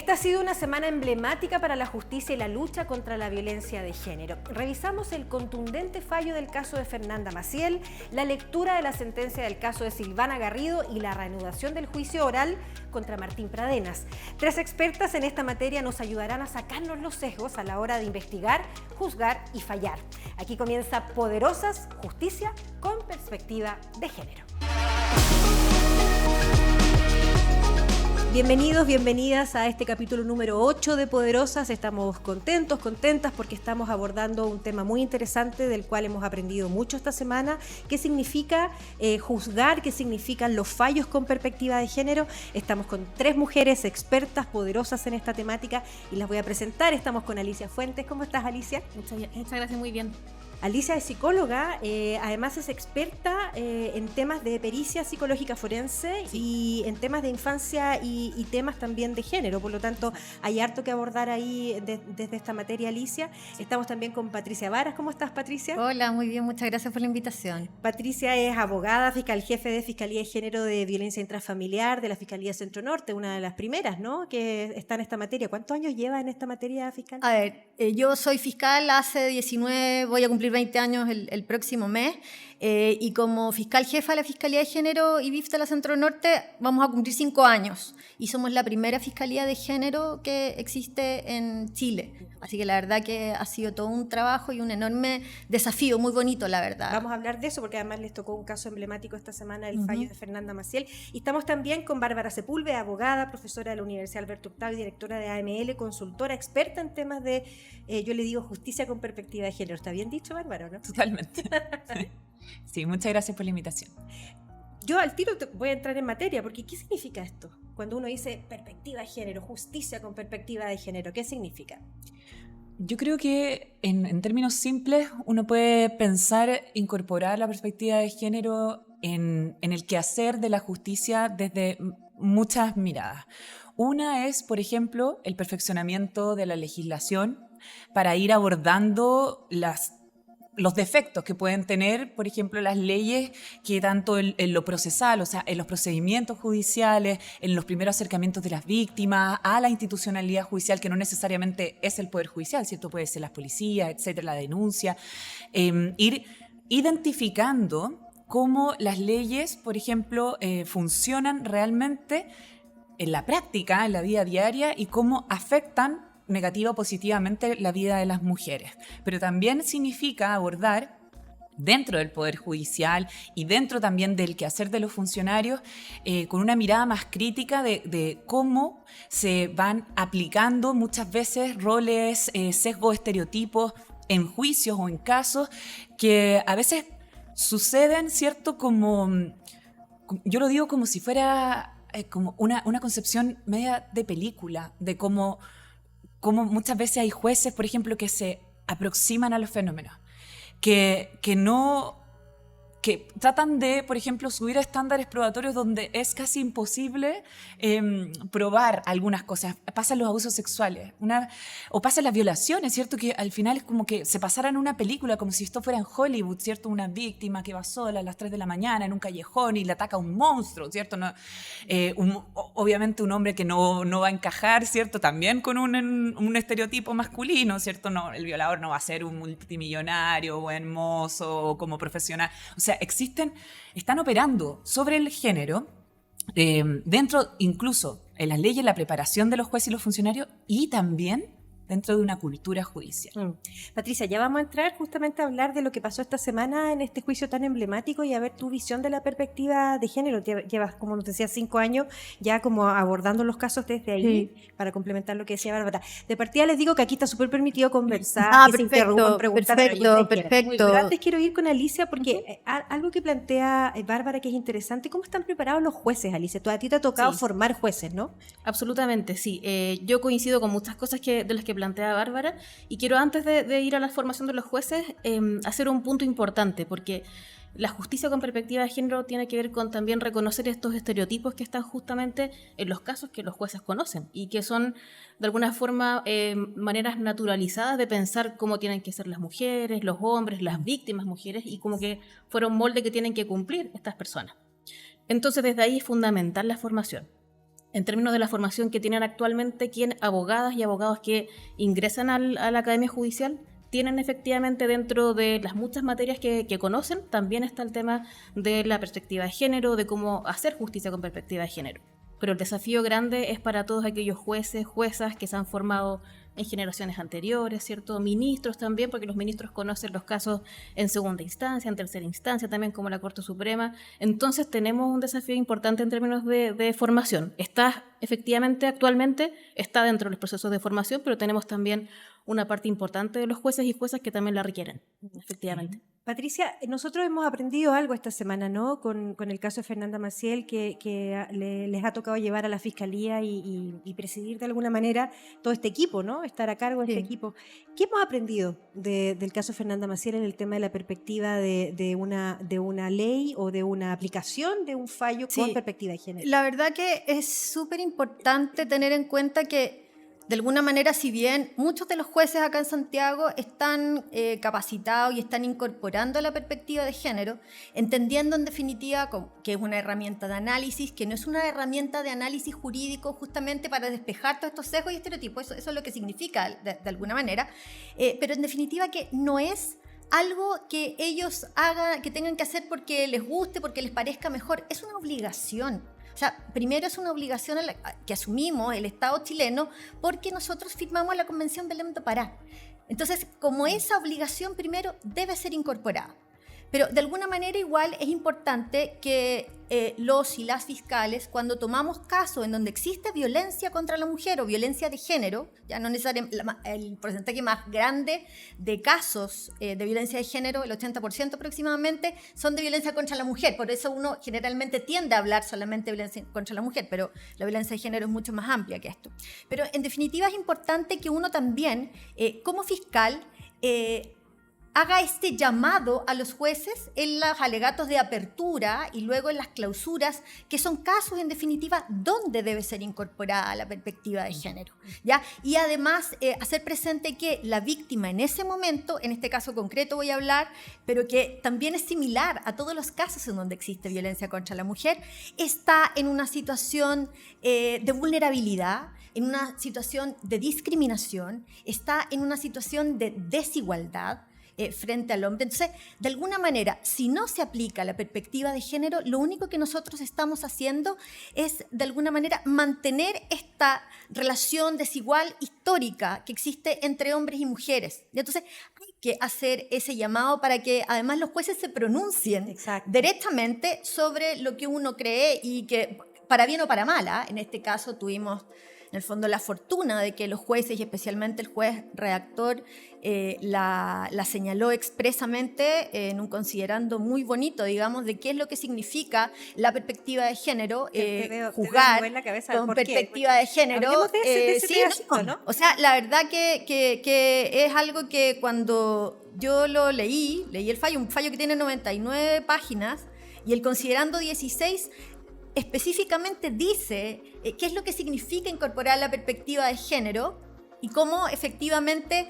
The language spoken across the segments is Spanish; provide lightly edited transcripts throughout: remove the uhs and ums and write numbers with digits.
Esta ha sido una semana emblemática para la justicia y la lucha contra la violencia de género. Revisamos el contundente fallo del caso de Fernanda Maciel, la lectura de la sentencia del caso de Silvana Garrido y la reanudación del juicio oral contra Martín Pradenas. 3 expertas en esta materia nos ayudarán a sacarnos los sesgos a la hora de investigar, juzgar y fallar. Aquí comienza Poderosas, Justicia con perspectiva de género. Bienvenidos, bienvenidas a este capítulo número 8 de Poderosas. Estamos contentas porque estamos abordando un tema muy interesante del cual hemos aprendido mucho esta semana. ¿Qué significa juzgar? ¿Qué significan los fallos con perspectiva de género? Estamos con 3 mujeres expertas, poderosas en esta temática y las voy a presentar. Estamos con Alicia Fuentes. ¿Cómo estás, Alicia? Muchas gracias, muy bien. Alicia es psicóloga, además es experta en temas de pericia psicológica forense y en temas de infancia y temas también de género, por lo tanto hay harto que abordar ahí desde esta materia, Alicia. Estamos también con Patricia Varas. ¿Cómo estás, Patricia? Hola, muy bien, muchas gracias por la invitación. Patricia es abogada, fiscal jefe de Fiscalía de Género de Violencia Intrafamiliar de la Fiscalía Centro Norte, una de las primeras, ¿no?, que está en esta materia. ¿Cuántos años lleva en esta materia, fiscal? A ver, yo soy fiscal hace 19, voy a cumplir 20 años el próximo mes, y como fiscal jefa de la Fiscalía de Género y BIF de la Centro Norte vamos a cumplir 5 años y somos la primera fiscalía de género que existe en Chile. Así que la verdad que ha sido todo un trabajo y un enorme desafío, muy bonito, la verdad. Vamos a hablar de eso porque además les tocó un caso emblemático esta semana, el fallo de Fernanda Maciel. Y estamos también con Bárbara Sepúlveda, abogada, profesora de la Universidad Alberto Octavio, directora de AML, consultora, experta en temas de, yo le digo, justicia con perspectiva de género. ¿Está bien dicho, Bárbara, no? Totalmente. Sí, muchas gracias por la invitación. Yo al tiro voy a entrar en materia, porque ¿qué significa esto? Cuando uno dice perspectiva de género, justicia con perspectiva de género, ¿qué significa? Yo creo que en términos simples uno puede pensar incorporar la perspectiva de género en el quehacer de la justicia desde muchas miradas. Una es, por ejemplo, el perfeccionamiento de la legislación para ir abordando los defectos que pueden tener, por ejemplo, las leyes que tanto en lo procesal, o sea, en los procedimientos judiciales, en los primeros acercamientos de las víctimas, a la institucionalidad judicial, que no necesariamente es el Poder Judicial, ¿cierto? Puede ser las policías, etcétera, la denuncia. Ir identificando cómo las leyes, por ejemplo, funcionan realmente en la práctica, en la vida diaria, y cómo afectan negativa o positivamente la vida de las mujeres. Pero también significa abordar dentro del Poder Judicial y dentro también del quehacer de los funcionarios con una mirada más crítica de cómo se van aplicando muchas veces roles, sesgos, estereotipos en juicios o en casos que a veces suceden, ¿cierto? Yo lo digo como si fuera como una concepción media de película, de cómo muchas veces hay jueces, por ejemplo, que se aproximan a los fenómenos, que tratan de, por ejemplo, subir a estándares probatorios donde es casi imposible probar algunas cosas. Pasan los abusos sexuales o pasan las violaciones, ¿cierto? Que al final es como que se pasaran una película, como si esto fuera en Hollywood, ¿cierto? Una víctima que va sola a las 3 de la mañana en un callejón y le ataca a un monstruo, ¿cierto? No, obviamente un hombre que no va a encajar, ¿cierto? También con un estereotipo masculino, ¿cierto? No, el violador no va a ser un multimillonario, buen mozo, como profesional. O sea, están operando sobre el género dentro, incluso en las leyes, la preparación de los jueces y los funcionarios y también dentro de una cultura judicial. Patricia, ya vamos a entrar justamente a hablar de lo que pasó esta semana en este juicio tan emblemático y a ver tu visión de la perspectiva de género. Llevas, como nos decía, 5 años ya como abordando los casos desde ahí, para complementar lo que decía Bárbara. De partida les digo que aquí está súper permitido conversar, que se interrumpan, preguntar. Perfecto. Pero antes quiero ir con Alicia porque algo que plantea Bárbara que es interesante, ¿cómo están preparados los jueces, Alicia? A ti te ha tocado formar jueces, ¿no? Absolutamente, sí. Yo coincido con muchas cosas de las que plantea Bárbara y quiero antes de ir a la formación de los jueces hacer un punto importante porque la justicia con perspectiva de género tiene que ver con también reconocer estos estereotipos que están justamente en los casos que los jueces conocen y que son de alguna forma maneras naturalizadas de pensar cómo tienen que ser las mujeres, los hombres, las víctimas mujeres y como que fueron molde que tienen que cumplir estas personas. Entonces desde ahí es fundamental la formación. en términos de la formación que tienen actualmente abogadas y abogados que ingresan a la Academia Judicial, tienen efectivamente dentro de las muchas materias que conocen, también está el tema de la perspectiva de género, de cómo hacer justicia con perspectiva de género. Pero el desafío grande es para todos aquellos jueces, juezas que se han formado en generaciones anteriores, ¿cierto? Ministros también, porque los ministros conocen los casos en segunda instancia, en tercera instancia, también como la Corte Suprema. Entonces tenemos un desafío importante en términos de formación. Efectivamente, actualmente está dentro de los procesos de formación, pero tenemos también una parte importante de los jueces y juezas que también la requieren, efectivamente. Patricia, nosotros hemos aprendido algo esta semana, ¿no? Con el caso de Fernanda Maciel, que les ha tocado llevar a la Fiscalía y presidir de alguna manera todo este equipo, ¿no? Estar a cargo de este equipo. ¿Qué hemos aprendido del caso de Fernanda Maciel en el tema de la perspectiva de una ley o de una aplicación de un fallo con perspectiva de género? La verdad que es súper importante tener en cuenta que de alguna manera, si bien muchos de los jueces acá en Santiago están capacitados y están incorporando la perspectiva de género, entendiendo en definitiva que es una herramienta de análisis, que no es una herramienta de análisis jurídico justamente para despejar todos estos sesgos y estereotipos, eso es lo que significa de alguna manera, pero en definitiva que no es algo que ellos hagan, que tengan que hacer porque les guste, porque les parezca mejor, es una obligación. O sea, primero es una obligación que asumimos el Estado chileno porque nosotros firmamos la Convención Belém do Pará. Entonces, como esa obligación primero debe ser incorporada. Pero de alguna manera igual es importante que los y las fiscales, cuando tomamos casos en donde existe violencia contra la mujer o violencia de género, ya no necesariamente el porcentaje más grande de casos de violencia de género, el 80% aproximadamente, son de violencia contra la mujer. Por eso uno generalmente tiende a hablar solamente de violencia contra la mujer, pero la violencia de género es mucho más amplia que esto. Pero en definitiva es importante que uno también, como fiscal, haga este llamado a los jueces en los alegatos de apertura y luego en las clausuras, que son casos, en definitiva, donde debe ser incorporada la perspectiva de género, ¿ya? Y además, hacer presente que la víctima en ese momento, en este caso concreto voy a hablar, pero que también es similar a todos los casos en donde existe violencia contra la mujer, está en una situación de vulnerabilidad, en una situación de discriminación, está en una situación de desigualdad, frente al hombre. Entonces, de alguna manera, si no se aplica la perspectiva de género, lo único que nosotros estamos haciendo es, de alguna manera, mantener esta relación desigual histórica que existe entre hombres y mujeres. Y entonces, hay que hacer ese llamado para que, además, los jueces se pronuncien directamente sobre lo que uno cree y que, para bien o para mal, en este caso tuvimos en el fondo la fortuna de que los jueces y especialmente el juez redactor la señaló expresamente en un considerando muy bonito, digamos, de qué es lo que significa la perspectiva de género, juzgar con perspectiva de género. ¿No? O sea, la verdad que es algo que cuando yo lo leí el fallo, un fallo que tiene 99 páginas y el considerando 16 específicamente dice qué es lo que significa incorporar la perspectiva de género y cómo efectivamente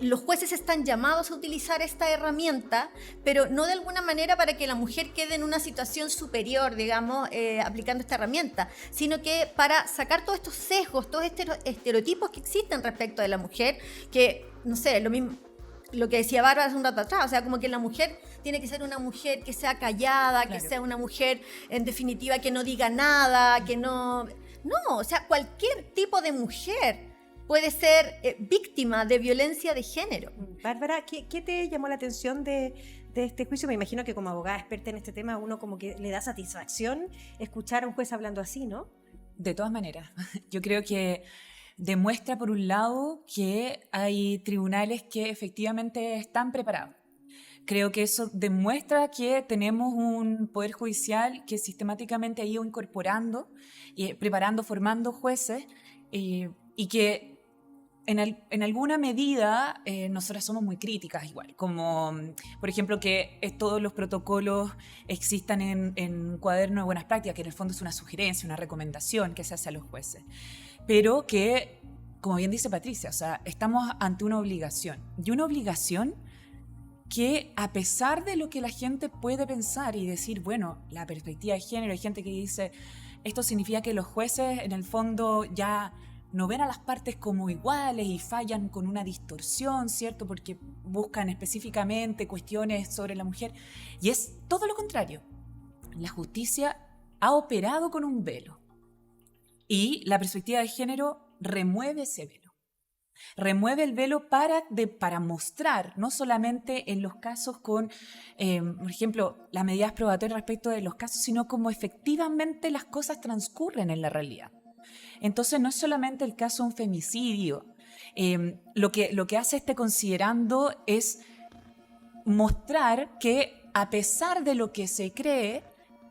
los jueces están llamados a utilizar esta herramienta, pero no de alguna manera para que la mujer quede en una situación superior, digamos, aplicando esta herramienta, sino que para sacar todos estos sesgos, todos estos estereotipos que existen respecto de la mujer, que, no sé, lo que decía Bárbara hace un rato atrás, o sea, como que la mujer tiene que ser una mujer que sea callada, que sea una mujer, en definitiva, que no diga nada, que no... No, o sea, cualquier tipo de mujer puede ser víctima de violencia de género. Bárbara, ¿qué te llamó la atención de este juicio? Me imagino que como abogada experta en este tema, uno como que le da satisfacción escuchar a un juez hablando así, ¿no? De todas maneras, yo creo que demuestra, por un lado, que hay tribunales que efectivamente están preparados. Creo que eso demuestra que tenemos un poder judicial que sistemáticamente ha ido incorporando, preparando, formando jueces y que en alguna medida nosotras somos muy críticas igual, como por ejemplo que todos los protocolos existan en un cuaderno de buenas prácticas, que en el fondo es una sugerencia, una recomendación que se hace a los jueces, pero que, como bien dice Patricia, o sea, estamos ante una obligación, y una obligación que, a pesar de lo que la gente puede pensar y decir, bueno, la perspectiva de género, hay gente que dice, esto significa que los jueces en el fondo ya no ven a las partes como iguales y fallan con una distorsión, ¿cierto? Porque buscan específicamente cuestiones sobre la mujer. Y es todo lo contrario. La justicia ha operado con un velo. Y la perspectiva de género remueve ese velo. Remueve el velo para mostrar, no solamente en los casos con, por ejemplo, las medidas probatorias respecto de los casos, sino cómo efectivamente las cosas transcurren en la realidad. Entonces no es solamente el caso de un femicidio. Lo que hace este considerando es mostrar que a pesar de lo que se cree,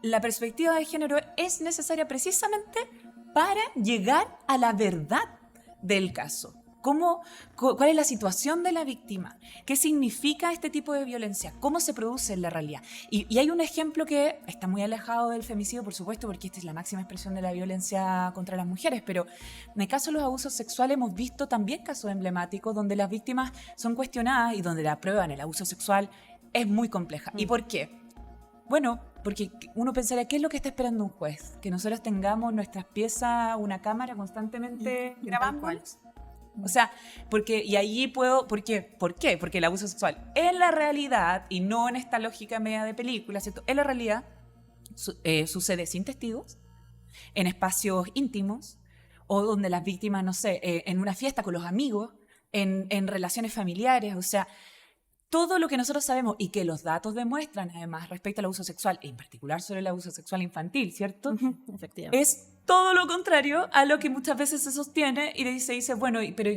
la perspectiva de género es necesaria precisamente para llegar a la verdad del caso. ¿Cuál es la situación de la víctima? ¿Qué significa este tipo de violencia? ¿Cómo se produce en la realidad? Y hay un ejemplo que está muy alejado del femicidio, por supuesto, porque esta es la máxima expresión de la violencia contra las mujeres, pero en el caso de los abusos sexuales hemos visto también casos emblemáticos donde las víctimas son cuestionadas y donde la prueba en el abuso sexual es muy compleja. ¿Y por qué? Bueno, porque uno pensaría, ¿qué es lo que está esperando un juez? Que nosotros tengamos nuestras piezas, una cámara constantemente grabándonos. O sea, ¿por qué? Porque el abuso sexual en la realidad, y no en esta lógica media de película, ¿cierto? En la realidad sucede sin testigos, en espacios íntimos, o donde las víctimas, no sé, en una fiesta con los amigos, en relaciones familiares, o sea, todo lo que nosotros sabemos y que los datos demuestran, además, respecto al abuso sexual, en particular sobre el abuso sexual infantil, ¿cierto? Efectivamente. Es todo lo contrario a lo que muchas veces se sostiene y se dice, bueno, pero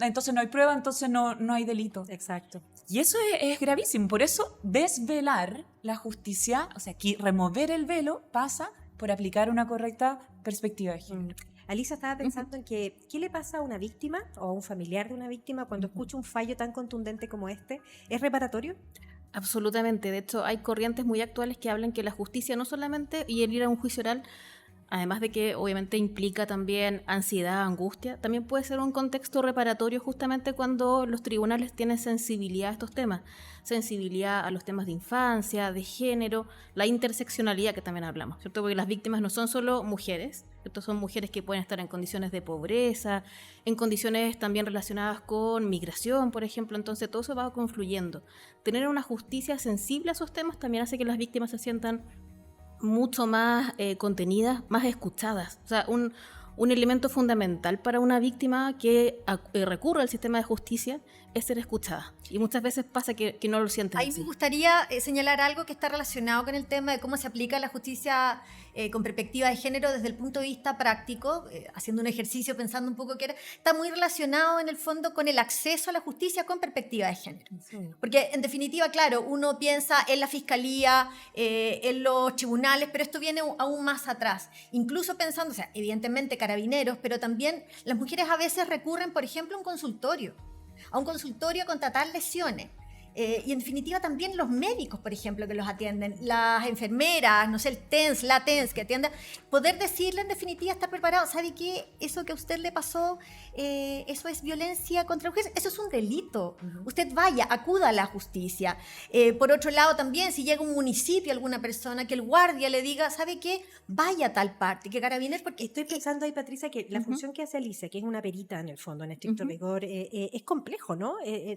entonces no hay prueba, entonces no hay delito. Exacto. Y eso es gravísimo. Por eso, desvelar la justicia, o sea, aquí remover el velo, pasa por aplicar una correcta perspectiva de género. Alisa estaba pensando en que, ¿qué le pasa a una víctima o a un familiar de una víctima cuando escucha un fallo tan contundente como este? ¿Es reparatorio? Absolutamente. De hecho, hay corrientes muy actuales que hablan que la justicia no solamente, y el ir a un juicio oral, además de que obviamente implica también ansiedad, angustia, también puede ser un contexto reparatorio justamente cuando los tribunales tienen sensibilidad a estos temas. Sensibilidad a los temas de infancia, de género, la interseccionalidad que también hablamos, ¿cierto? Porque las víctimas no son solo mujeres, ¿cierto? Son mujeres que pueden estar en condiciones de pobreza, en condiciones también relacionadas con migración, por ejemplo. Entonces todo eso va confluyendo. Tener una justicia sensible a esos temas también hace que las víctimas se sientan mucho más contenidas, más escuchadas. O sea, un elemento fundamental para una víctima que recurre al sistema de justicia es ser escuchada. Y muchas veces pasa que no lo sienten Ahí así. me gustaría señalar algo que está relacionado con el tema de cómo se aplica la justicia con perspectiva de género desde el punto de vista práctico, haciendo un ejercicio pensando un poco que está muy relacionado en el fondo con el acceso a la justicia con perspectiva de género. Sí. Porque en definitiva, claro, uno piensa en la fiscalía, en los tribunales, pero esto viene aún más atrás. Incluso pensando, o sea, evidentemente carabineros, pero también las mujeres a veces recurren, por ejemplo, a un consultorio a contratar lesiones. Y en definitiva también los médicos, por ejemplo, que los atienden, las enfermeras, no sé, la TENS que atiende, poder decirle en definitiva, estar preparado, ¿sabe qué? Eso que a usted le pasó, eso es violencia contra mujeres, eso es un delito. Usted vaya, acuda a la justicia. Por otro lado también, si llega a un municipio alguna persona, que el guardia le diga, ¿sabe qué? Vaya a tal parte, que Carabineros, porque estoy pensando ahí, Patricia, que la función que hace Alicia, que es una perita en el fondo, en estricto rigor, es complejo, ¿no?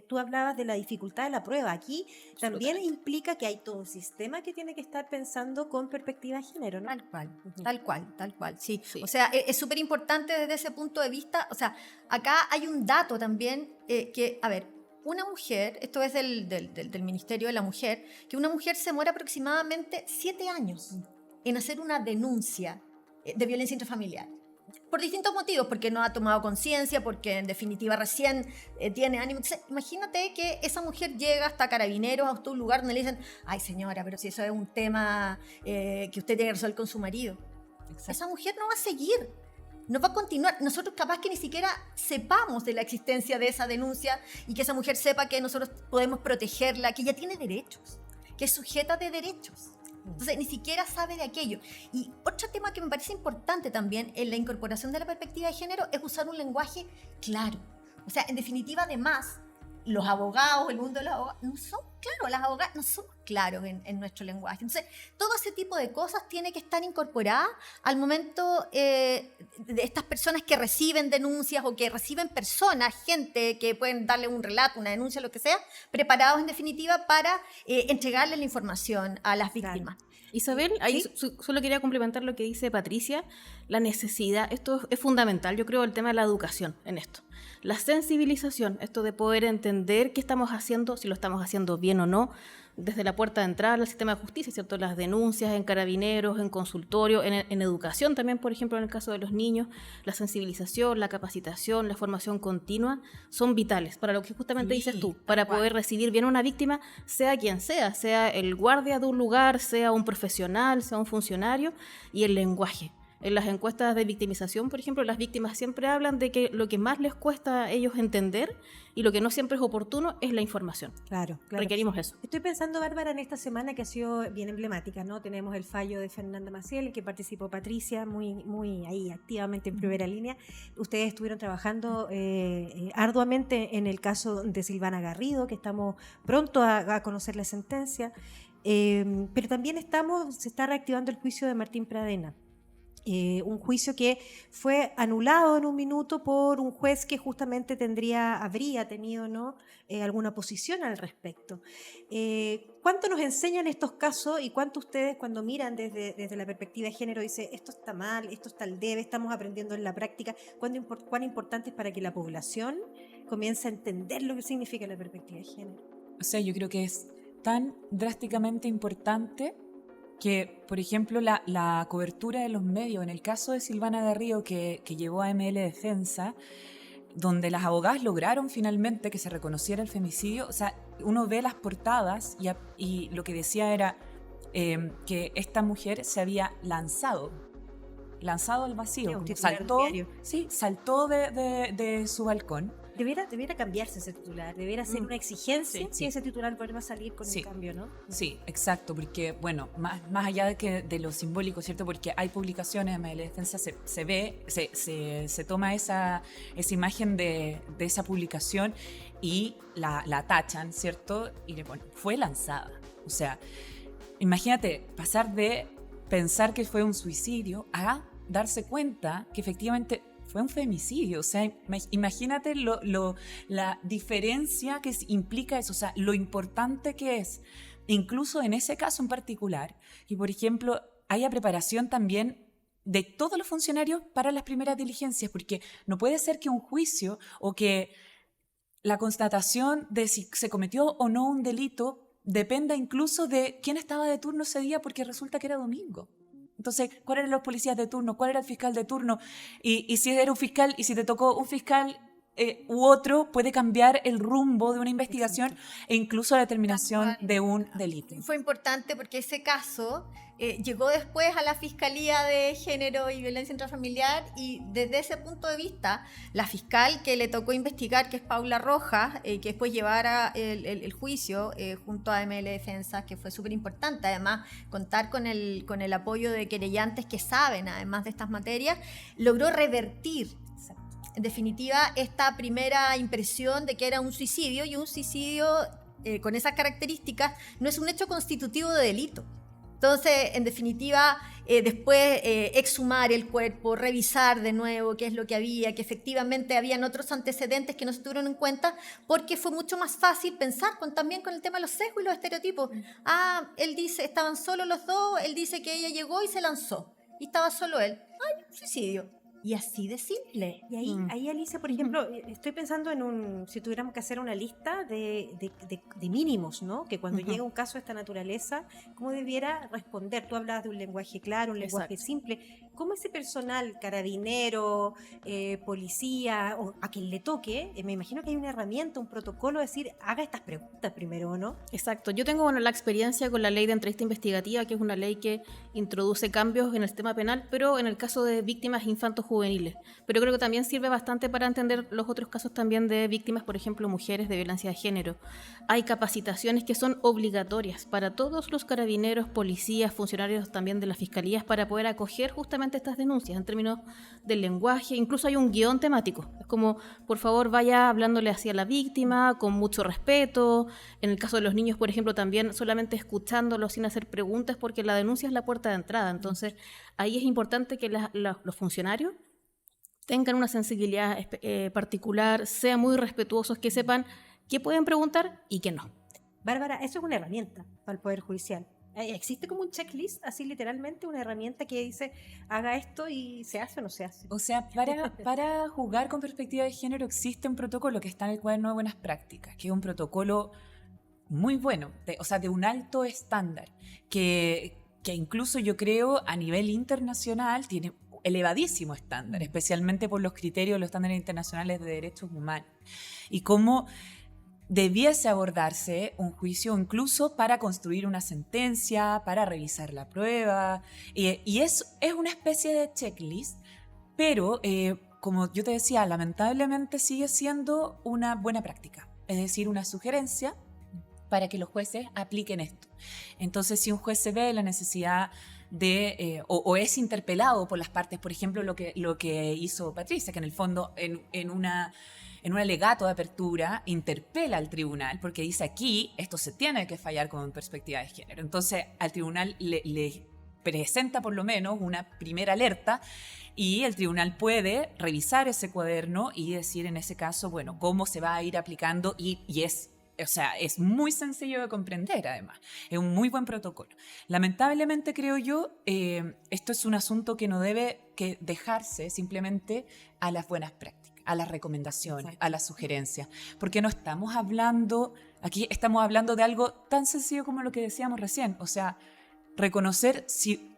Tú hablabas de la dificultad de la prueba. Aquí también implica que hay todo un sistema que tiene que estar pensando con perspectiva de género, ¿no? Tal cual, sí. O sea, es súper importante desde ese punto de vista. O sea, acá hay un dato también que, a ver, una mujer, esto es del Ministerio de la Mujer, que una mujer se muere aproximadamente 7 años en hacer una denuncia de violencia intrafamiliar. Por distintos motivos, porque no ha tomado conciencia, porque en definitiva recién tiene ánimo. Entonces, imagínate que esa mujer llega hasta Carabineros, hasta un lugar donde le dicen, ay señora, pero si eso es un tema que usted tiene que resolver con su marido. Exacto. Esa mujer no va a seguir, no va a continuar. Nosotros capaz que ni siquiera sepamos de la existencia de esa denuncia y que esa mujer sepa que nosotros podemos protegerla, que ella tiene derechos, que es sujeta de derechos. Entonces, ni siquiera sabe de aquello. Y otro tema que me parece importante también en la incorporación de la perspectiva de género es usar un lenguaje claro. O sea, en definitiva, además, los abogados, el mundo de los abogados, no son, claro, las abogadas no somos claros en nuestro lenguaje. Entonces, todo ese tipo de cosas tiene que estar incorporada al momento de estas personas que reciben denuncias o que reciben personas, gente que pueden darle un relato, una denuncia, lo que sea, preparados en definitiva para entregarle la información a las víctimas. Claro. Isabel, ahí solo quería complementar lo que dice Patricia, la necesidad, esto es fundamental, yo creo, el tema de la educación en esto. La sensibilización, esto de poder entender qué estamos haciendo, si lo estamos haciendo bien o no, desde la puerta de entrada al sistema de justicia, ¿cierto? Las denuncias en carabineros, en consultorio, en educación también, por ejemplo, en el caso de los niños, la sensibilización, la capacitación, la formación continua, son vitales para lo que justamente dices tú, para poder recibir bien a una víctima, sea quien sea el guardia de un lugar, sea un profesional, sea un funcionario, y el lenguaje. En las encuestas de victimización, por ejemplo, las víctimas siempre hablan de que lo que más les cuesta a ellos entender y lo que no siempre es oportuno es la información. Claro. Requerimos eso. Estoy pensando, Bárbara, en esta semana que ha sido bien emblemática, ¿no? Tenemos el fallo de Fernanda Maciel, en que participó Patricia, muy ahí activamente en primera línea. Ustedes estuvieron trabajando arduamente en el caso de Silvana Garrido, que estamos pronto a conocer la sentencia, pero también se está reactivando el juicio de Martín Pradena. Un juicio que fue anulado en un minuto por un juez que justamente habría tenido, ¿no? Alguna posición al respecto. ¿Cuánto nos enseñan estos casos y cuánto ustedes cuando miran desde la perspectiva de género dicen esto está mal, esto está al debe, estamos aprendiendo en la práctica? ¿Cuán importante es para que la población comience a entender lo que significa la perspectiva de género? O sea, yo creo que es tan drásticamente importante que, por ejemplo, la cobertura de los medios, en el caso de Silvana Garrido, que llevó a ML Defensa, donde las abogadas lograron finalmente que se reconociera el femicidio, o sea, uno ve las portadas y lo que decía era que esta mujer se había lanzado al vacío, como saltó de su balcón. Debiera cambiarse ese titular, debiera ser una exigencia que ese titular vuelva a salir con el cambio, ¿no? Sí, exacto, porque, bueno, más allá de lo simbólico, ¿cierto? Porque hay publicaciones de la defensa, se toma esa imagen de esa publicación y la tachan, ¿cierto? Y le ponen, fue lanzada. O sea, imagínate pasar de pensar que fue un suicidio a darse cuenta que efectivamente fue un femicidio. O sea, imagínate la diferencia que implica eso, o sea, lo importante que es, incluso en ese caso en particular. Y, por ejemplo, haya preparación también de todos los funcionarios para las primeras diligencias, porque no puede ser que un juicio o que la constatación de si se cometió o no un delito dependa incluso de quién estaba de turno ese día, porque resulta que era domingo. Entonces, ¿cuáles eran los policías de turno? ¿Cuál era el fiscal de turno? Y si era un fiscal, y si te tocó un fiscal u otro, puede cambiar el rumbo de una investigación e incluso la determinación de un delito. Fue importante porque ese caso llegó después a la Fiscalía de Género y Violencia Intrafamiliar, y desde ese punto de vista, la fiscal que le tocó investigar, que es Paula Rojas, que después llevara el juicio junto a ML Defensa, que fue súper importante, además contar con el apoyo de querellantes que saben además de estas materias, logró revertir en definitiva esta primera impresión de que era un suicidio, y un suicidio con esas características no es un hecho constitutivo de delito. Entonces, en definitiva, después exhumar el cuerpo, revisar de nuevo qué es lo que había, que efectivamente habían otros antecedentes que no se tuvieron en cuenta, porque fue mucho más fácil pensar también con el tema de los sesgos y los estereotipos. Él dice, estaban solos los dos, él dice que ella llegó y se lanzó, y estaba solo él. ¡Ay, un suicidio! Y así de simple. Y ahí Alicia, por ejemplo, estoy pensando si tuviéramos que hacer una lista de mínimos, ¿no? Que cuando llega un caso de esta naturaleza, ¿cómo debiera responder? Tú hablabas de un lenguaje claro, un lenguaje simple. ¿Cómo ese personal, carabinero, policía, o a quien le toque, me imagino que hay una herramienta, un protocolo, decir, haga estas preguntas primero, ¿no? Exacto. Yo tengo la experiencia con la ley de entrevista investigativa, que es una ley que introduce cambios en el sistema penal, pero en el caso de víctimas infantos juveniles. Pero creo que también sirve bastante para entender los otros casos también de víctimas, por ejemplo, mujeres de violencia de género. Hay capacitaciones que son obligatorias para todos los carabineros, policías, funcionarios también de las fiscalías, para poder acoger justamente correctamente estas denuncias en términos del lenguaje. Incluso hay un guión temático. Es como, por favor, vaya hablándole hacia la víctima con mucho respeto. En el caso de los niños, por ejemplo, también solamente escuchándolos sin hacer preguntas, porque la denuncia es la puerta de entrada. Entonces, ahí es importante que los funcionarios tengan una sensibilidad particular, sean muy respetuosos, que sepan qué pueden preguntar y qué no. Bárbara, eso es una herramienta para el Poder Judicial. ¿Existe como un checklist, así literalmente, una herramienta que dice haga esto y se hace o no se hace? O sea, para juzgar con perspectiva de género existe un protocolo que está en el Cuaderno de Buenas Prácticas, que es un protocolo muy bueno, de un alto estándar, que incluso yo creo a nivel internacional tiene elevadísimo estándar, especialmente por los criterios, los estándares internacionales de derechos humanos. Y cómo debiese abordarse un juicio incluso para construir una sentencia, para revisar la prueba. Y es una especie de checklist, pero como yo te decía, lamentablemente sigue siendo una buena práctica, es decir, una sugerencia para que los jueces apliquen esto. Entonces, si un juez se ve la necesidad de, o es interpelado por las partes, por ejemplo, lo que hizo Patricia, que en el fondo en un alegato de apertura interpela al tribunal porque dice aquí esto se tiene que fallar con perspectiva de género. Entonces al tribunal le presenta por lo menos una primera alerta y el tribunal puede revisar ese cuaderno y decir en ese caso, bueno, cómo se va a ir aplicando y es muy sencillo de comprender además. Es un muy buen protocolo. Lamentablemente creo yo, esto es un asunto que no debe que dejarse simplemente a las buenas prácticas, a las recomendaciones, exacto, a las sugerencias, porque no estamos hablando, aquí estamos hablando de algo tan sencillo como lo que decíamos recién, o sea, reconocer si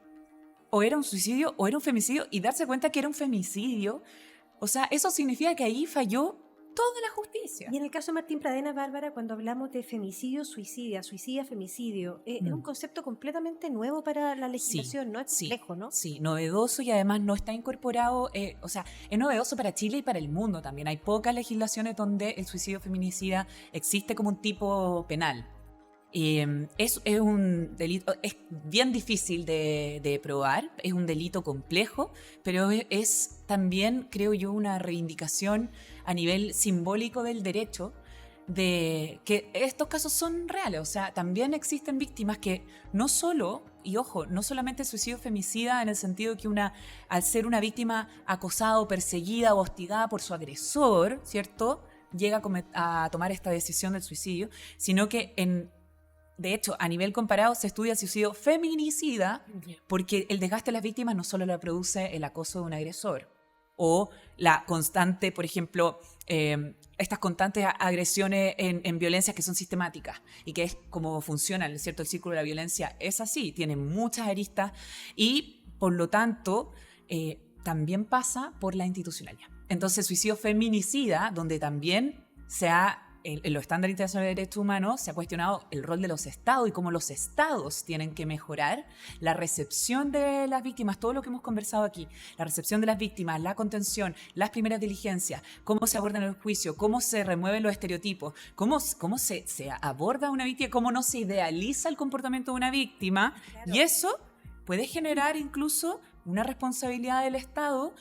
o era un suicidio o era un femicidio y darse cuenta que era un femicidio, o sea, eso significa que ahí falló toda la justicia. Y en el caso de Martín Pradena, Bárbara, cuando hablamos de femicidio, suicidia, femicidio, es un concepto completamente nuevo para la legislación, ¿no? Es complejo, ¿no? Sí, novedoso y además no está incorporado, es novedoso para Chile y para el mundo también. Hay pocas legislaciones donde el suicidio feminicida existe como un tipo penal. Es un delito, es bien difícil de probar, es un delito complejo, pero es también, creo yo, una reivindicación a nivel simbólico del derecho, de que estos casos son reales. O sea, también existen víctimas que no solo, y ojo, no solamente suicidio femicida en el sentido de que al ser una víctima acosada o perseguida o hostigada por su agresor, ¿cierto?, llega a tomar esta decisión del suicidio, sino que de hecho, a nivel comparado se estudia el suicidio feminicida porque el desgaste de las víctimas no solo lo produce el acoso de un agresor o la constante, por ejemplo, estas constantes agresiones en violencias que son sistemáticas y que es como funciona, ¿cierto? El círculo de la violencia es así, tiene muchas aristas y, por lo tanto, también pasa por la institucionalidad. Entonces, suicidio feminicida, donde también en los estándares internacionales de derechos humanos se ha cuestionado el rol de los estados y cómo los estados tienen que mejorar la recepción de las víctimas, todo lo que hemos conversado aquí, la recepción de las víctimas, la contención, las primeras diligencias, cómo se abordan el juicio, cómo se remueven los estereotipos, cómo se aborda a una víctima, cómo no se idealiza el comportamiento de una víctima. Claro. Y eso puede generar incluso una responsabilidad del Estado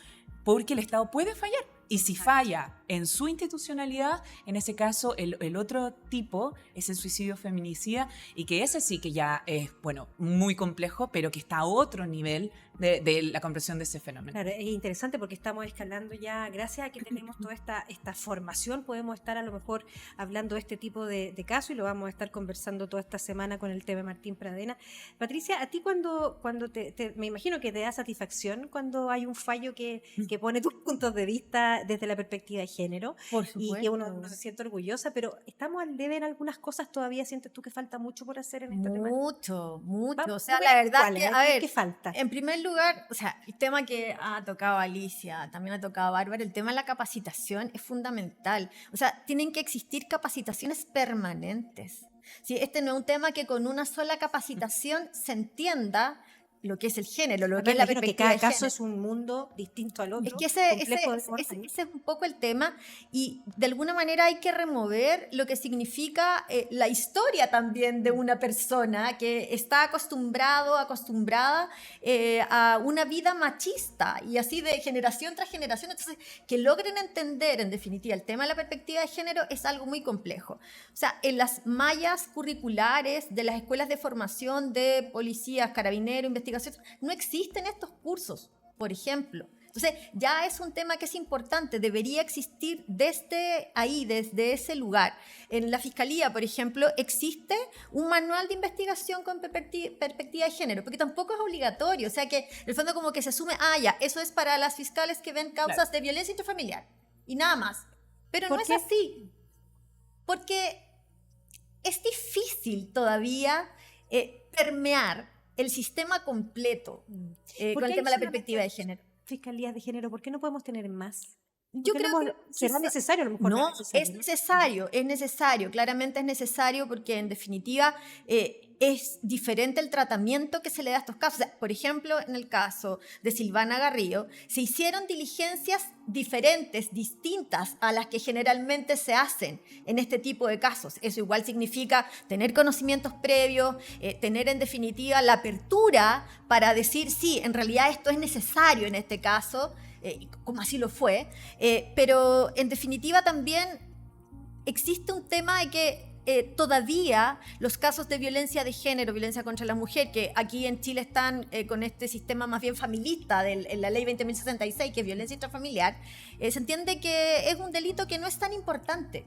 porque el Estado puede fallar. Y si falla en su institucionalidad, en ese caso el otro tipo es el suicidio feminicida y que ese sí que ya es, muy complejo, pero que está a otro nivel de la comprensión de ese fenómeno. Claro, es interesante porque estamos escalando ya, gracias a que tenemos toda esta formación, podemos estar a lo mejor hablando de este tipo de casos y lo vamos a estar conversando toda esta semana con el tema Martín Pradena. Patricia, a ti cuando me imagino que te da satisfacción cuando hay un fallo que pone tus puntos de vista desde la perspectiva de género. Por supuesto. Y que uno se siente orgullosa, pero ¿estamos al debe en algunas cosas todavía? ¿Sientes tú que falta mucho por hacer en esta temática? Mucho. O sea, la verdad que, a ver, ¿qué falta? En primer lugar, o sea, el tema que ha tocado Alicia, también ha tocado Bárbara, el tema de la capacitación es fundamental. O sea, tienen que existir capacitaciones permanentes. ¿Sí? Este no es un tema que con una sola capacitación se entienda lo que es el género, lo Acá que es la imagino que perspectiva cada de caso género. es un mundo distinto al otro. Es que ese complejo es un poco el tema, y de alguna manera hay que remover lo que significa la historia también de una persona que está acostumbrada a una vida machista, y así de generación tras generación. Entonces, que logren entender, en definitiva, el tema de la perspectiva de género es algo muy complejo. O sea, en las mallas curriculares de las escuelas de formación de policías, carabineros, investigación, no existen estos cursos, por ejemplo. Entonces, ya es un tema que es importante, debería existir desde ahí, desde ese lugar. En la Fiscalía, por ejemplo, existe un manual de investigación con perspectiva de género, porque tampoco es obligatorio, o sea que, en el fondo, como que se asume, ya, eso es para las fiscales que ven causas de violencia intrafamiliar, y nada más. Pero no es así, porque es difícil todavía permear el sistema completo con el tema de la perspectiva de género. Fiscalías de género, ¿por qué no podemos tener más? Yo creo que será necesario, a lo mejor no, es es necesario, claramente es necesario, porque en definitiva es diferente el tratamiento que se le da a estos casos. O sea, por ejemplo, en el caso de Silvana Garrido, se hicieron diligencias diferentes, distintas a las que generalmente se hacen en este tipo de casos. Eso igual significa tener conocimientos previos, tener en definitiva la apertura para decir, sí, en realidad esto es necesario en este caso, como así lo fue, pero en definitiva también existe un tema de que todavía los casos de violencia de género, violencia contra la mujer, que aquí en Chile están con este sistema más bien familista de la ley 20.066, que es violencia intrafamiliar, se entiende que es un delito que no es tan importante.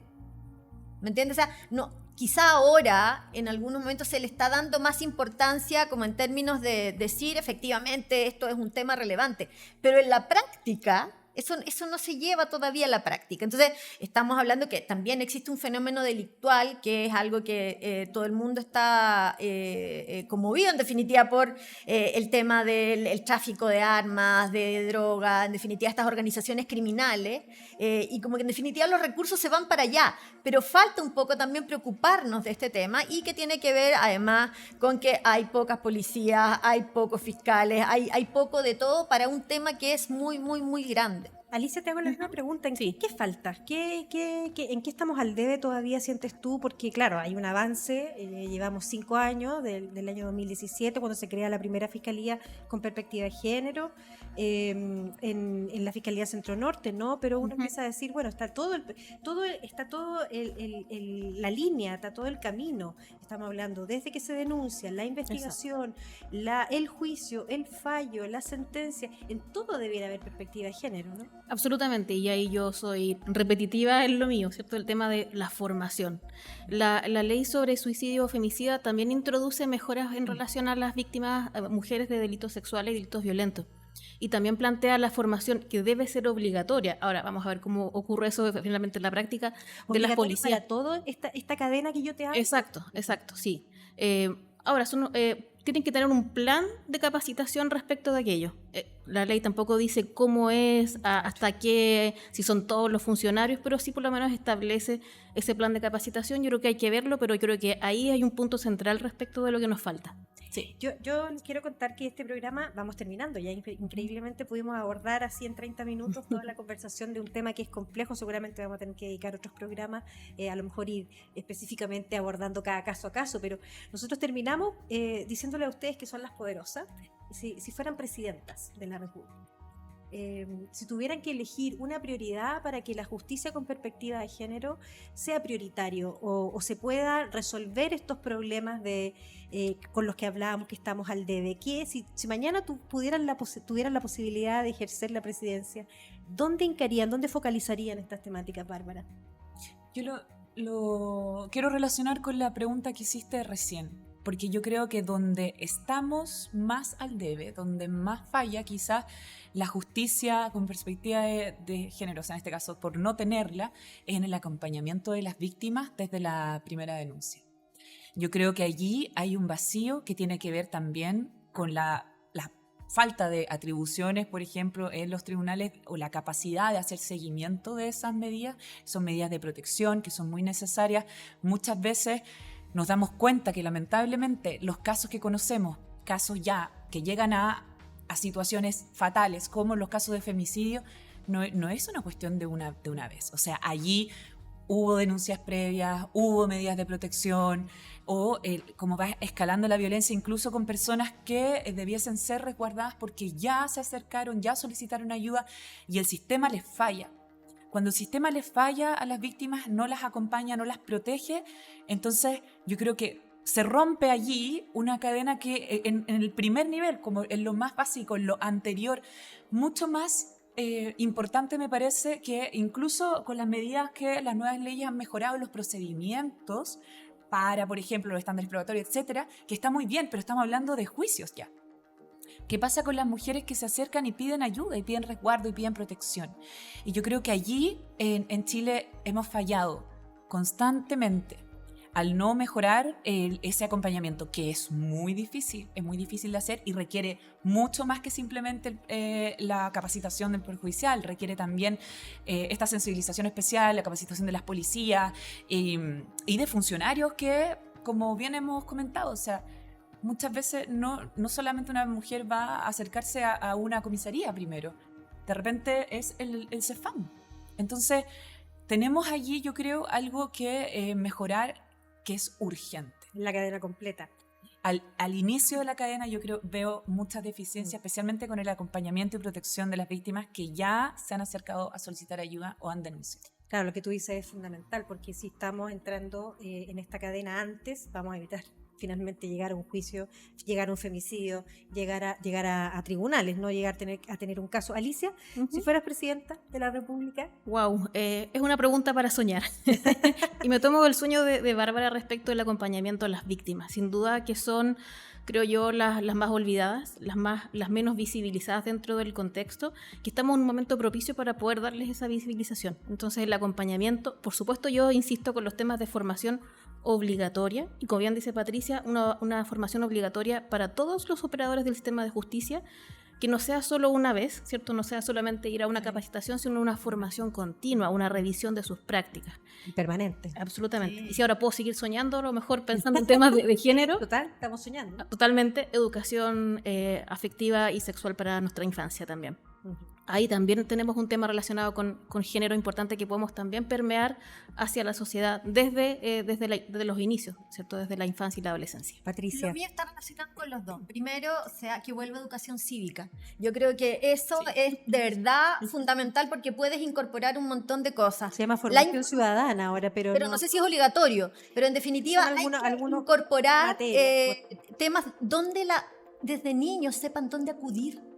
¿Me entiendes? O sea, no, quizá ahora, en algunos momentos, se le está dando más importancia, como en términos de decir, efectivamente, esto es un tema relevante. Pero en la práctica, eso no se lleva todavía a la práctica. Entonces, estamos hablando que también existe un fenómeno delictual, que es algo que todo el mundo está conmovido, en definitiva, por el tema del tráfico de armas, de droga, en definitiva, estas organizaciones criminales, y como que en definitiva los recursos se van para allá, pero falta un poco también preocuparnos de este tema, y que tiene que ver además con que hay pocas policías, hay pocos fiscales, hay poco de todo para un tema que es muy, muy, muy grande. Alicia, te hago la misma pregunta. ¿Qué falta? ¿En qué estamos al debe todavía, sientes tú? Porque, claro, hay un avance. Llevamos 5 años, del año 2017, cuando se crea la primera fiscalía con perspectiva de género, en la Fiscalía Centro Norte, ¿no? Pero uno empieza a decir, bueno, está la línea, está todo el camino. Estamos hablando desde que se denuncia, la investigación, el juicio, el fallo, la sentencia. En todo debiera haber perspectiva de género, ¿no? Absolutamente, y ahí yo soy repetitiva en lo mío, ¿cierto? El tema de la formación. La ley sobre suicidio o femicida también introduce mejoras en relación a las víctimas, mujeres de delitos sexuales y delitos violentos. Y también plantea la formación que debe ser obligatoria. Ahora, vamos a ver cómo ocurre eso finalmente en la práctica de las policías. Para toda esta cadena que yo te hablo. Exacto, sí. Ahora, tienen que tener un plan de capacitación respecto de aquello. La ley tampoco dice cómo es, hasta qué, si son todos los funcionarios, pero sí por lo menos establece ese plan de capacitación. Yo creo que hay que verlo, pero yo creo que ahí hay un punto central respecto de lo que nos falta. Sí. Yo les quiero contar que este programa, vamos terminando, ya increíblemente pudimos abordar así en 30 minutos toda la conversación de un tema que es complejo. Seguramente vamos a tener que dedicar otros programas, a lo mejor ir específicamente abordando cada caso a caso, pero nosotros terminamos diciéndole a ustedes que son las poderosas, si fueran presidentas de la República. Si tuvieran que elegir una prioridad para que la justicia con perspectiva de género sea prioritario o se pueda resolver estos problemas con los que hablábamos que estamos al debe, que si mañana tuvieran la posibilidad de ejercer la presidencia, ¿dónde hincarían, dónde focalizarían estas temáticas, Bárbara? Yo lo quiero relacionar con la pregunta que hiciste recién, porque yo creo que donde estamos más al debe, donde más falla quizás la justicia con perspectiva de género, o sea, en este caso por no tenerla, es en el acompañamiento de las víctimas desde la primera denuncia. Yo creo que allí hay un vacío que tiene que ver también con la falta de atribuciones, por ejemplo, en los tribunales, o la capacidad de hacer seguimiento de esas medidas. Son medidas de protección que son muy necesarias. Muchas veces nos damos cuenta que lamentablemente los casos que conocemos, casos ya que llegan a situaciones fatales, como los casos de femicidio, no es una cuestión de una vez. O sea, allí hubo denuncias previas, hubo medidas de protección, o como va escalando la violencia, incluso con personas que debiesen ser resguardadas porque ya se acercaron, ya solicitaron ayuda y el sistema les falla. Cuando el sistema les falla a las víctimas, no las acompaña, no las protege, entonces yo creo que se rompe allí una cadena que en el primer nivel, como en lo más básico, en lo anterior, mucho más importante me parece que incluso con las medidas que las nuevas leyes han mejorado los procedimientos para, por ejemplo, los estándares probatorios, etcétera, que está muy bien, pero estamos hablando de juicios ya. ¿Qué pasa con las mujeres que se acercan y piden ayuda, y piden resguardo, y piden protección? Y yo creo que allí en Chile hemos fallado constantemente al no mejorar ese acompañamiento, que es muy difícil de hacer y requiere mucho más que simplemente la capacitación del Poder Judicial, requiere también esta sensibilización especial, la capacitación de las policías y de funcionarios que, como bien hemos comentado, o sea, muchas veces no solamente una mujer va a acercarse a una comisaría primero, de repente es el CEFAM. Entonces, tenemos allí, yo creo, algo que mejorar, que es urgente. La cadena completa. Al inicio de la cadena yo veo muchas deficiencias, especialmente con el acompañamiento y protección de las víctimas que ya se han acercado a solicitar ayuda o han denunciado. Claro, lo que tú dices es fundamental, porque si estamos entrando en esta cadena antes, vamos a evitar finalmente llegar a un juicio, llegar a un femicidio, llegar a tribunales, no llegar a tener un caso. Alicia, si fueras presidenta de la República. Wow, es una pregunta para soñar. Y me tomo el sueño de Bárbara respecto del acompañamiento a las víctimas. Sin duda que son, creo yo, las más olvidadas, las menos visibilizadas dentro del contexto, que estamos en un momento propicio para poder darles esa visibilización. Entonces, el acompañamiento, por supuesto, yo insisto con los temas de formación obligatoria, y como bien dice Patricia, una formación obligatoria para todos los operadores del sistema de justicia, que no sea solo una vez, ¿cierto? No sea solamente ir a una capacitación, sino una formación continua, una revisión de sus prácticas. Permanente. Absolutamente. Sí. Y si ahora puedo seguir soñando, a lo mejor pensando en temas de género. Total, estamos soñando. Totalmente, educación afectiva y sexual para nuestra infancia también. Ahí también tenemos un tema relacionado con género importante que podemos también permear hacia la sociedad desde los inicios, ¿cierto? Desde la infancia y la adolescencia. Patricia. Lo mío está relacionado con los dos. Primero, o sea, que vuelva educación cívica. Yo creo que eso es de verdad fundamental porque puedes incorporar un montón de cosas. Se llama formación ciudadana ahora, pero no sé si es obligatorio, pero en definitiva hay que incorporar temas donde desde niños sepan dónde acudir.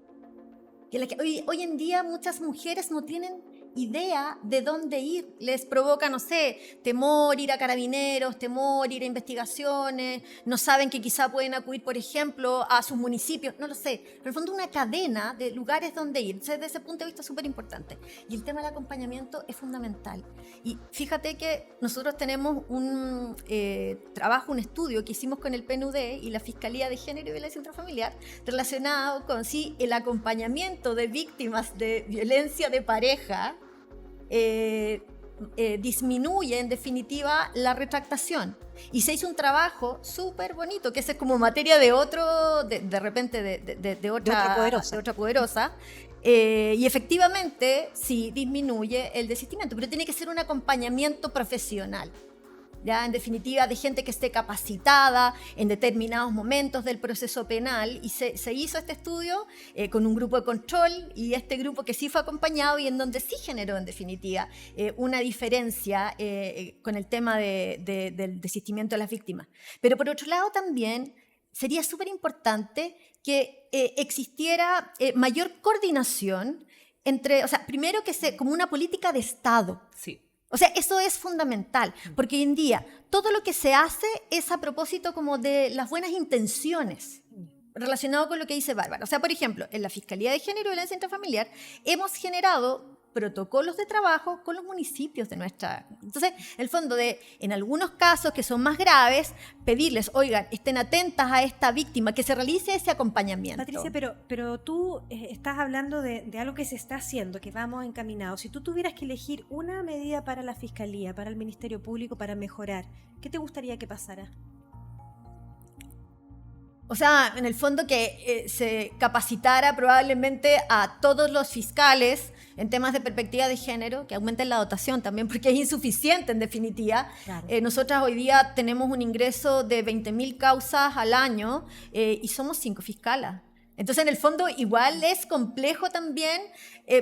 Hoy en día muchas mujeres no tienen idea de dónde ir. Les provoca, no sé, temor ir a carabineros, temor ir a investigaciones, no saben que quizá pueden acudir, por ejemplo, a sus municipios, no lo sé. Pero en el fondo una cadena de lugares donde ir. Entonces, desde ese punto de vista es súper importante. Y el tema del acompañamiento es fundamental. Y fíjate que nosotros tenemos un trabajo, un estudio que hicimos con el PNUD y la Fiscalía de Género y Violencia Intrafamiliar relacionado con el acompañamiento de víctimas de violencia de pareja disminuye en definitiva la retractación. Y se hizo un trabajo súper bonito, que ese es como materia de otro, de repente de otra poderosa. Y efectivamente sí disminuye el desistimiento, pero tiene que ser un acompañamiento profesional. Ya, en definitiva, de gente que esté capacitada en determinados momentos del proceso penal, y se hizo este estudio con un grupo de control, y este grupo que sí fue acompañado y en donde sí generó en definitiva una diferencia con el tema del desistimiento de las víctimas. Pero por otro lado también sería súper importante que existiera mayor coordinación entre, o sea, primero que como una política de Estado. Sí. O sea, eso es fundamental, porque hoy en día todo lo que se hace es a propósito como de las buenas intenciones, relacionado con lo que dice Bárbara. O sea, por ejemplo, en la Fiscalía de Género y Violencia Intrafamiliar hemos generado protocolos de trabajo con los municipios de nuestra... Entonces, el fondo en algunos casos que son más graves, pedirles, oigan, estén atentas a esta víctima, que se realice ese acompañamiento. Patricia, pero tú estás hablando de algo que se está haciendo, que vamos encaminados. Si tú tuvieras que elegir una medida para la Fiscalía, para el Ministerio Público, para mejorar, ¿qué te gustaría que pasara? O sea, en el fondo que se capacitara probablemente a todos los fiscales en temas de perspectiva de género, que aumenten la dotación también, porque es insuficiente en definitiva. Claro. Nosotras hoy día tenemos un ingreso de 20.000 causas al año y somos 5 fiscalas. Entonces, en el fondo, igual es complejo también,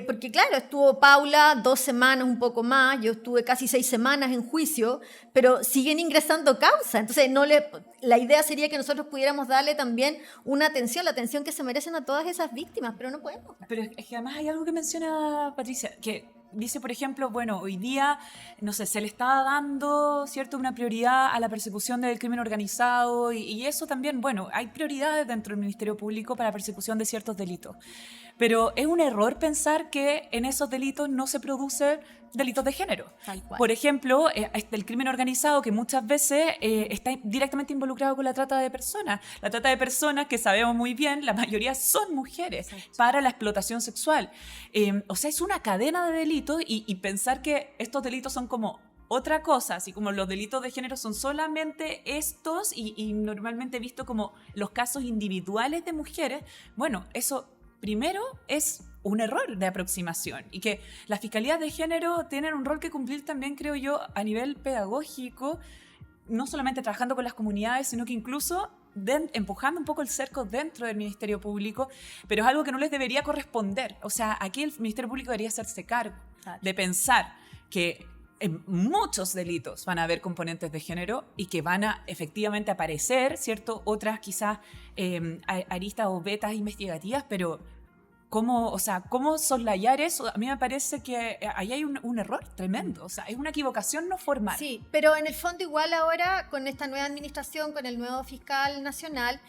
porque claro, estuvo Paula 2 semanas, un poco más, yo estuve casi 6 semanas en juicio, pero siguen ingresando causas. Entonces, la idea sería que nosotros pudiéramos darle también una atención, la atención que se merecen a todas esas víctimas, pero no podemos. Pero es que además hay algo que menciona Patricia, que dice, por ejemplo, bueno, hoy día, no sé, se le está dando, ¿cierto?, una prioridad a la persecución del crimen organizado y eso también, bueno, hay prioridades dentro del Ministerio Público para la persecución de ciertos delitos. Pero es un error pensar que en esos delitos no se producen delitos de género. Tal cual. Por ejemplo, el crimen organizado que muchas veces está directamente involucrado con la trata de personas. La trata de personas, que sabemos muy bien, la mayoría son mujeres. Exacto. Para la explotación sexual. O sea, es una cadena de delitos y pensar que estos delitos son como otra cosa, así como los delitos de género son solamente estos y normalmente visto como los casos individuales de mujeres, bueno, eso primero es un error de aproximación y que las fiscalías de género tienen un rol que cumplir también, creo yo, a nivel pedagógico, no solamente trabajando con las comunidades, sino que incluso empujando un poco el cerco dentro del Ministerio Público, pero es algo que no les debería corresponder. O sea, aquí el Ministerio Público debería hacerse cargo de pensar que en muchos delitos van a haber componentes de género y que van a efectivamente aparecer, ¿cierto? Otras quizás aristas o vetas investigativas, pero ¿cómo soslayar eso? A mí me parece que ahí hay un error tremendo, o sea, es una equivocación no formal. Sí, pero en el fondo igual ahora con esta nueva administración, con el nuevo fiscal nacional,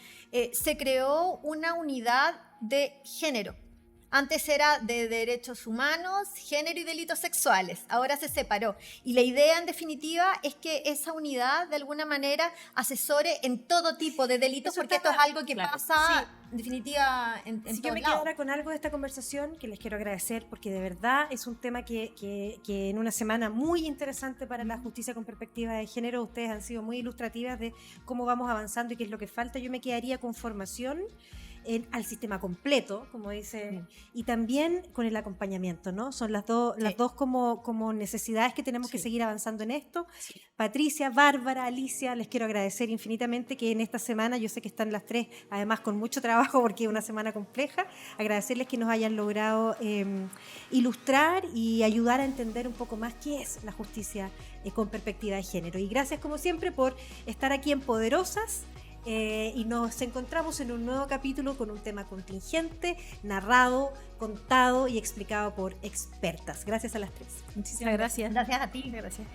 se creó una unidad de género. Antes era de derechos humanos, género y delitos sexuales. Ahora se separó. Y la idea, en definitiva, es que esa unidad, de alguna manera, asesore en todo tipo de delitos, porque esto es algo que pasa, en definitiva, en si todos yo me lados. quedara con algo de esta conversación, que les quiero agradecer, porque de verdad es un tema que en una semana muy interesante para la justicia con perspectiva de género, ustedes han sido muy ilustrativas de cómo vamos avanzando y qué es lo que falta. Yo me quedaría con formación al sistema completo, como dice, y también con el acompañamiento, ¿no? Son las dos como necesidades que tenemos que seguir avanzando en esto. Sí. Patricia, Bárbara, Alicia, les quiero agradecer infinitamente que en esta semana, yo sé que están las tres, además con mucho trabajo porque es una semana compleja, agradecerles que nos hayan logrado ilustrar y ayudar a entender un poco más qué es la justicia con perspectiva de género. Y gracias como siempre por estar aquí en Poderosas. Y nos encontramos en un nuevo capítulo con un tema contingente, narrado, contado y explicado por expertas. Gracias a las tres. Muchísimas gracias. Gracias a ti. Gracias.